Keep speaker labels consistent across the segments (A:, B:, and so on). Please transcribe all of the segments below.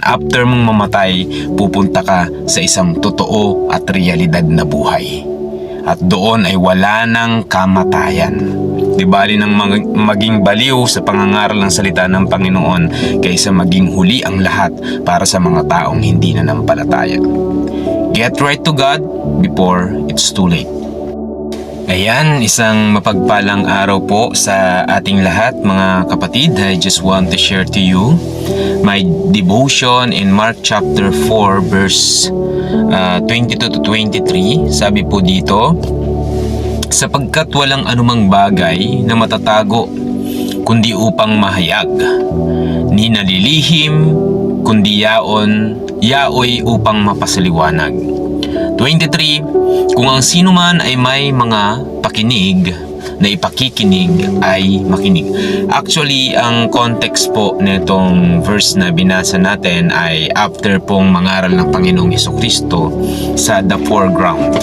A: after mong mamatay, pupunta ka sa isang totoo at realidad na buhay. At doon ay wala ng kamatayan. Di bali nang maging baliw sa pangangaral ng salita ng Panginoon kaysa maging huli ang lahat para sa mga taong hindi nananampalataya. Get right to God before it's too late. Ayan, isang mapagpalang araw po sa ating lahat mga kapatid. I just want to share to you my devotion in Mark chapter 4 verse 22 to 23. Sabi po dito, sapagkat walang anumang bagay na matatago kundi upang mahayag, ni nalilihim kundi yaoy upang mapasaliwanag. 23, kung ang sino man ay may mga pakinig na ipakikinig ay makinig. Actually, ang context po nitong verse na binasa natin ay after pong mangaral ng Panginoong Hesukristo sa the foreground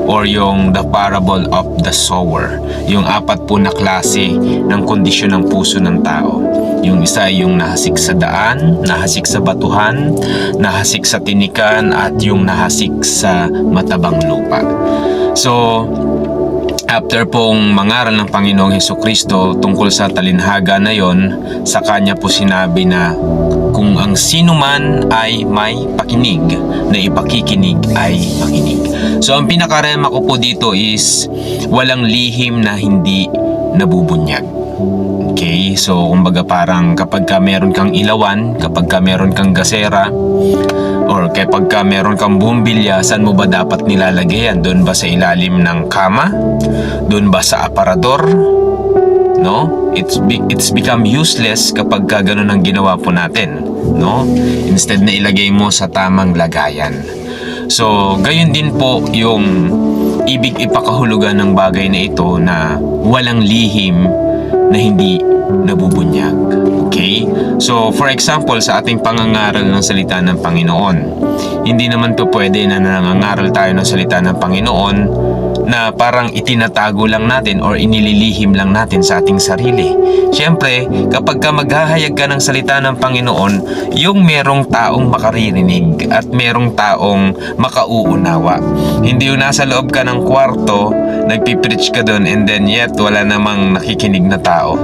A: or yung the parable of the sower. Yung apat po na klase ng kondisyon ng puso ng tao. Yung isa yung nahasik sa daan, nahasik sa batuhan, nahasik sa tinikan, at yung nahasik sa matabang lupa. So, after pong mangaral ng Panginoong Hesukristo tungkol sa talinhaga na yon, sa kanya po sinabi na kung ang sino man ay may pakinig na ipakikinig ay makinig. So ang pinakarema ko po dito is walang lihim na hindi nabubunyag. Okay, so kumbaga parang kapag ka meron kang ilawan, kapag ka meron kang gasera, or kapag ka meron kang bumbilya, saan mo ba dapat nilalagay yan? Doon ba sa ilalim ng kama? Doon ba sa aparador? No? It's become useless kapag ka ganun ang ginawa po natin. No? Instead na ilagay mo sa tamang lagayan. So, gayon din po yung ibig ipakahulugan ng bagay na ito na walang lihim na hindi nabubunyag. Okay? So, for example, sa ating pangangaral ng salita ng Panginoon, hindi naman po pwede na nangangaral tayo ng salita ng Panginoon na parang itinatago lang natin or inililihim lang natin sa ating sarili. Siyempre, kapag ka maghahayag ka ng salita ng Panginoon, yung merong taong makaririnig at merong taong makauunawa. Hindi yung nasa loob ka ng kwarto, nagpipreach ka doon and then yet wala namang nakikinig na tao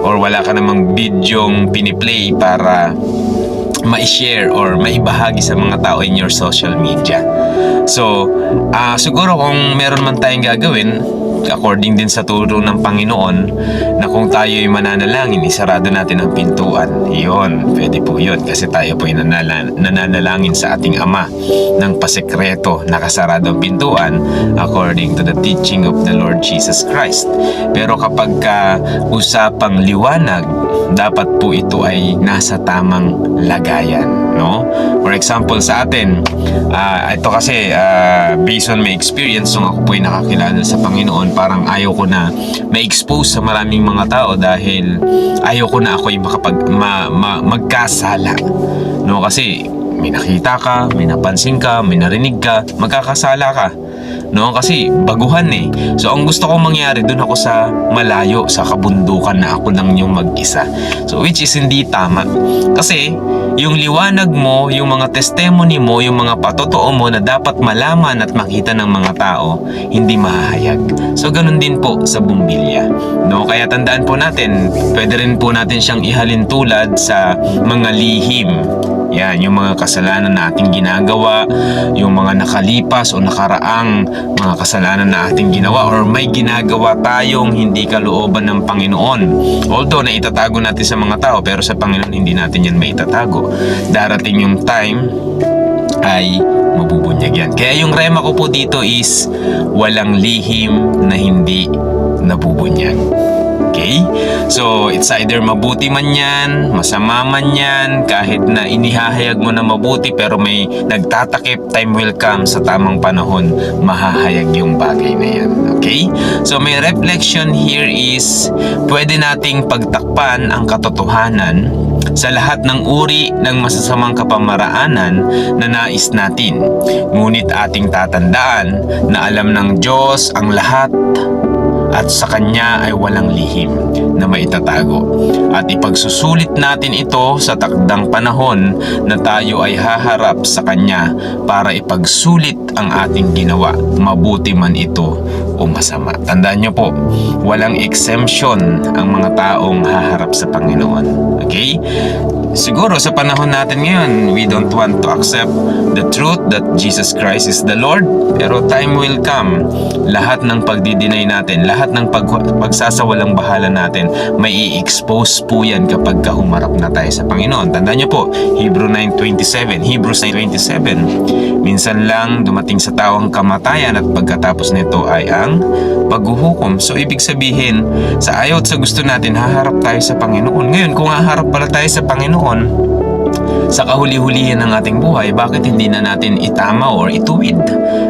A: or wala ka namang bidyong piniplay para ma-share or maibahagi sa mga tao in your social media. So, siguro kung meron man tayong gagawin, according din sa turo ng Panginoon, na kung tayo ay mananalangin, isarado natin ang pintuan. Iyon, pwede po yun kasi tayo po ay nananalangin sa ating Ama ng pasekreto, nakasarado ang pintuan according to the teaching of the Lord Jesus Christ. Pero kapag usapang liwanag, dapat po ito ay nasa tamang lagayan, no? For example sa atin, ito kasi based on my experience nung ako po ay nakakilala sa Panginoon, parang ayaw ko na ma-expose sa maraming mga tao dahil ayaw ko na ako ay magkasala, no? Kasi may nakita ka, may napansin ka, may narinig ka, magkakasala ka, no? Kasi baguhan eh. So ang gusto kong mangyari, doon ako sa malayo, sa kabundukan na ako lang yung mag-isa. So which is hindi tama. Kasi yung liwanag mo, yung mga testimony mo, yung mga patotoo mo na dapat malaman at makita ng mga tao, hindi mahahayag. So ganun din po sa bumbilya, no? Kaya tandaan po natin, pwede rin po natin siyang ihalin tulad sa mga lihim. Yan, yung mga kasalanan na ating ginagawa, yung mga nakalipas o nakaraang mga kasalanan na ating ginawa or may ginagawa tayong hindi kalooban ng Panginoon. Although na itatago natin sa mga tao, pero sa Panginoon hindi natin yan maitatago. Darating yung time ay mabubunyag yan. Kaya yung rema ko po dito is walang lihim na hindi nabubunyag. Okay? So, it's either mabuti man yan, masama man yan, kahit na inihahayag mo na mabuti pero may nagtatakip, time will come sa tamang panahon, mahahayag yung bagay na yan. Okay? So, may reflection here is, pwede nating pagtakpan ang katotohanan sa lahat ng uri ng masasamang kapamaraanan na nais natin. Ngunit ating tatandaan na alam ng Diyos ang lahat at sa Kanya ay walang lihim na maitatago. At ipagsusulit natin ito sa takdang panahon na tayo ay haharap sa Kanya para ipagsulit ang ating ginawa, mabuti man ito o masama. Tandaan nyo po, walang exemption ang mga taong haharap sa Panginoon. Okay? Siguro sa panahon natin ngayon, we don't want to accept the truth that Jesus Christ is the Lord. Pero time will come, lahat ng pagdi-deny natin, lahat ng pagsasawalang bahala natin, may i-expose po yan kapag humarap na tayo sa Panginoon. Tandaan nyo po, Hebrews 9:27. Minsan lang dumating sa tao ang kamatayan at pagkatapos nito ay ang paghuhukom. So ibig sabihin, sa ayaw at sa gusto natin, haharap tayo sa Panginoon. Ngayon, kung haharap pala tayo sa Panginoon, sa kahuli-hulihan ng ating buhay, bakit hindi na natin itama or ituwid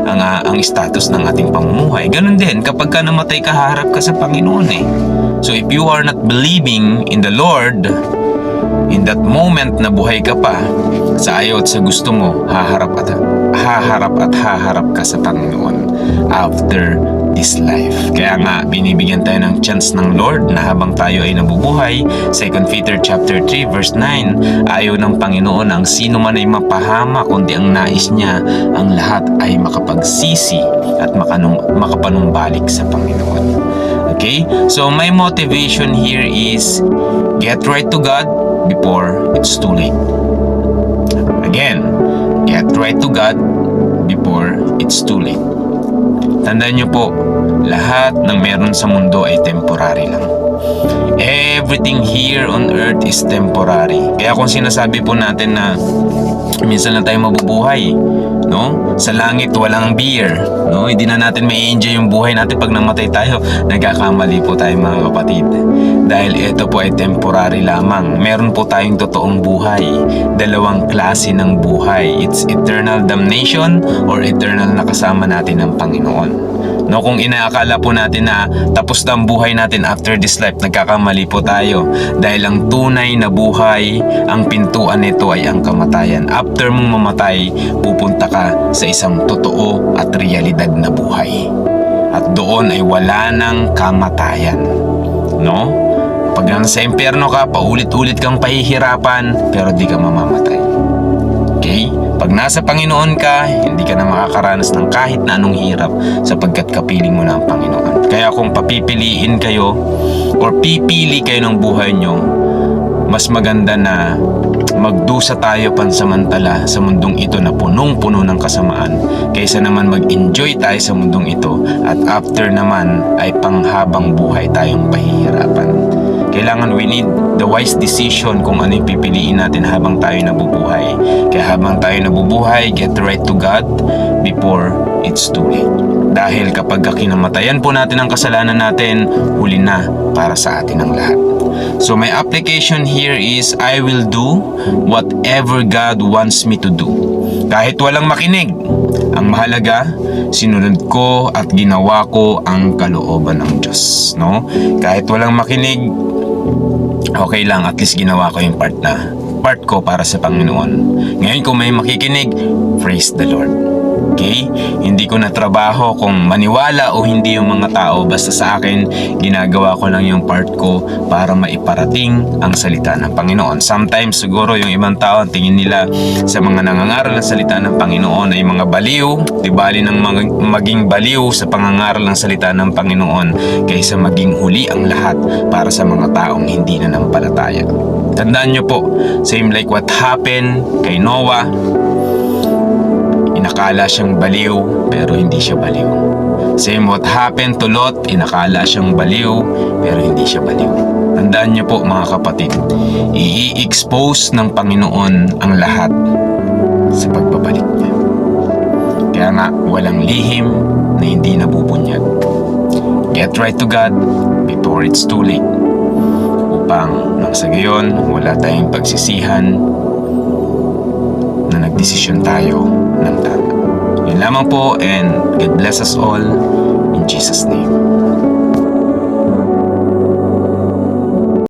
A: ang status ng ating pamumuhay? Ganun din, kapag ka namatay ka, haharap ka sa Panginoon eh. So if you are not believing in the Lord, in that moment na buhay ka pa, sa ayaw at sa gusto mo, haharap at haharap ka sa Panginoon after this life. Kaya nga, binibigyan tayo ng chance ng Lord na habang tayo ay nabubuhay. 2 Peter chapter 3 verse 9, ayaw ng Panginoon ang sino man ay mapahama, kundi ang nais niya ang lahat ay makapagsisi at makapanumbalik sa Panginoon. Okay? So my motivation here is get right to God before it's too late. Again, get right to God before it's too late. Tandaan nyo po, lahat ng meron sa mundo ay temporary lang. Everything here on earth is temporary. Kaya kung sinasabi po natin na minsan lang tayo mabubuhay, no? Sa langit walang beer, no? Hindi na natin mai-enjoy yung buhay natin pag namatay tayo. Nagkakamali po tayo mga kapatid. Dahil ito po ay temporary lamang. Meron po tayong totoong buhay. Dalawang klase ng buhay. It's eternal damnation or eternal na kasama natin ng Panginoon. No, kung inaakala po natin na tapos na ang buhay natin after this life, nagkakamali po tayo. Dahil ang tunay na buhay, ang pintuan nito ay ang kamatayan. After mong mamatay, pupunta ka sa isang totoo at realidad na buhay. At doon ay wala ng kamatayan. No? Pag nasa impyerno ka, paulit-ulit kang pahihirapan, pero di ka mamamatay. Okay? Pag nasa Panginoon ka, hindi ka na makakaranas ng kahit na anong hirap sapagkat kapiling mo na ang Panginoon. Kaya kung papipiliin kayo or pipili kayo ng buhay nyo, mas maganda na magdusa tayo pansamantala sa mundong ito na punong-puno ng kasamaan kaysa naman mag-enjoy tayo sa mundong ito at after naman ay panghabang buhay tayong pahihirapan. Kailangan we need the wise decision kung ano yung pipiliin natin habang tayo nabubuhay. Kaya habang tayo nabubuhay, get right to God before it's too late. Dahil kapag kinamatayan po natin ang kasalanan natin, huli na para sa atin ang lahat. So my application here is I will do whatever God wants me to do. Kahit walang makinig, ang mahalaga, sinunod ko at ginawa ko ang kalooban ng Diyos. No? Kahit walang makinig, okay lang, at least ginawa ko yung part ko para sa Panginoon. Ngayon kung may makikinig, praise the Lord. Okay? Hindi ko na trabaho kung maniwala o hindi yung mga tao. Basta sa akin, ginagawa ko lang yung part ko para maiparating ang salita ng Panginoon. Sometimes siguro yung ibang tao, tingin nila sa mga nangangaral ng salita ng Panginoon ay mga baliw. Di bali ng maging baliw sa pangangaral ng salita ng Panginoon kaysa maging huli ang lahat para sa mga taong hindi nanampalataya. Tandaan nyo po, same like what happened kay Noah. Inakala siyang baliw, pero hindi siya baliw. Same what happened to Lot, inakala siyang baliw, pero hindi siya baliw. Tandaan niyo po mga kapatid, i-expose ng Panginoon ang lahat sa pagbabalik niya. Kaya nga, walang lihim na hindi nabubunyag. Get right to God before it's too late. Upang nang sa gayon, wala tayong pagsisihan na nagdesisyon tayo ng tama. Yun lamang po, and God bless us all in Jesus' name.